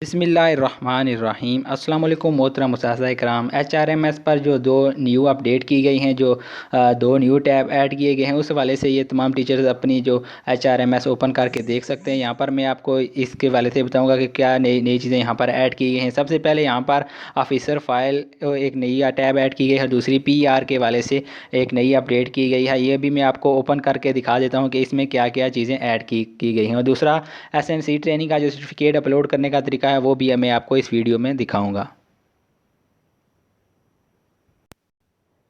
बिस्मिल्लाहिर्रहमानिर्रहीम अस्सलाम वालेकुम मोहतरम मुसाहिब इकराम। HRMS पर जो दो न्यू अपडेट की गई हैं, जो दो न्यू टैब ऐड किए गए हैं, उस हवाले से ये तमाम टीचर्स अपनी जो HRMS ओपन करके देख सकते हैं। यहाँ पर मैं आपको इसके हवाले से बताऊँगा कि क्या नई नई चीज़ें यहाँ पर ऐड की गई हैं। सबसे पहले यहाँ पर ऑफिसर फाइल एक नई टैब ऐड की गई है। दूसरी PR के हवाले से एक नई अपडेट की गई है। ये भी मैं आपको ओपन करके दिखा देता हूँ कि इसमें क्या क्या चीज़ें ऐड की गई हैं। और दूसरा SNC ट्रेनिंग का जो सर्टिफिकेट अपलोड करने का तरीका है वो भी मैं आपको इस वीडियो में दिखाऊंगा।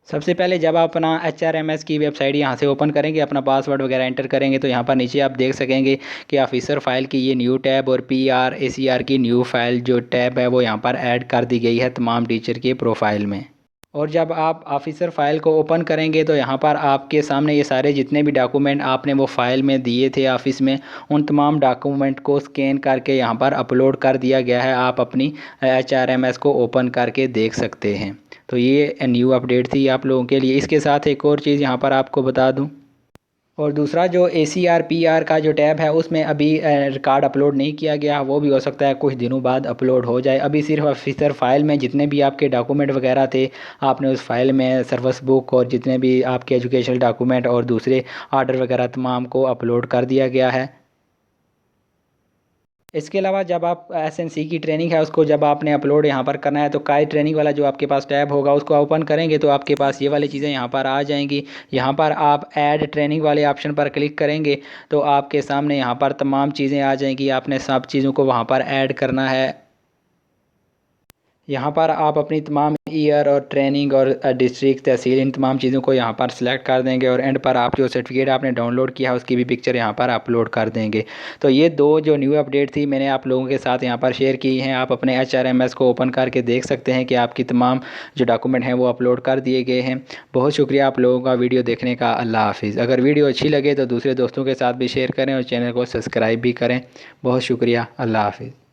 सबसे पहले जब आप अपना HRMS की वेबसाइट यहाँ से ओपन करेंगे, अपना पासवर्ड वगैरह एंटर करेंगे, तो यहाँ पर नीचे आप देख सकेंगे कि ऑफिसर फाइल की ये न्यू टैब और PR ACR की न्यू फाइल जो टैब है वो यहाँ पर ऐड कर दी गई है तमाम टीचर के प्रोफाइल में। और जब आप ऑफिसर फाइल को ओपन करेंगे तो यहाँ पर आपके सामने ये सारे जितने भी डॉक्यूमेंट आपने वो फाइल में दिए थे ऑफिस में, उन तमाम डॉक्यूमेंट को स्कैन करके यहाँ पर अपलोड कर दिया गया है। आप अपनी HRMS को ओपन करके देख सकते हैं। तो ये न्यू अपडेट थी आप लोगों के लिए। इसके साथ एक और चीज़ यहाँ पर आपको बता दूँ, और दूसरा जो ACR PR का जो टैब है उसमें अभी रिकॉर्ड अपलोड नहीं किया गया। वो भी हो सकता है कुछ दिनों बाद अपलोड हो जाए। अभी सिर्फ ऑफिसर फाइल में जितने भी आपके डॉक्यूमेंट वगैरह थे, आपने उस फाइल में सर्विस बुक और जितने भी आपके एजुकेशनल डॉक्यूमेंट और दूसरे आर्डर वगैरह तमाम को अपलोड कर दिया गया है। इसके अलावा जब आप SNC की ट्रेनिंग है उसको जब आपने अपलोड यहाँ पर करना है, तो काई ट्रेनिंग वाला जो आपके पास टैब होगा उसको ओपन करेंगे तो आपके पास ये वाली चीज़ें यहाँ पर आ जाएंगी। यहाँ पर आप ऐड ट्रेनिंग वाले ऑप्शन पर क्लिक करेंगे तो आपके सामने यहाँ पर तमाम चीज़ें आ जाएंगी। आपने सब चीज़ों को वहाँ पर ऐड करना है। यहाँ पर आप अपनी तमाम ईयर और ट्रेनिंग और डिस्ट्रिक्ट तहसील इन तमाम चीज़ों को यहाँ पर सिलेक्ट कर देंगे और एंड पर आप जो सर्टिफिकेट आपने डाउनलोड किया है उसकी भी पिक्चर यहाँ पर अपलोड कर देंगे। तो ये दो जो न्यू अपडेट थी मैंने आप लोगों के साथ यहाँ पर शेयर की हैं। आप अपने HRMS को ओपन करके देख सकते हैं कि आपकी तमाम जो डॉक्यूमेंट हैं वो अपलोड कर दिए गए हैं। बहुत शुक्रिया आप लोगों का वीडियो देखने का। अल्लाह हाफिज़। अगर वीडियो अच्छी लगे तो दूसरे दोस्तों के साथ भी शेयर करें और चैनल को सब्सक्राइब भी करें। बहुत शुक्रिया। अल्लाह हाफिज़।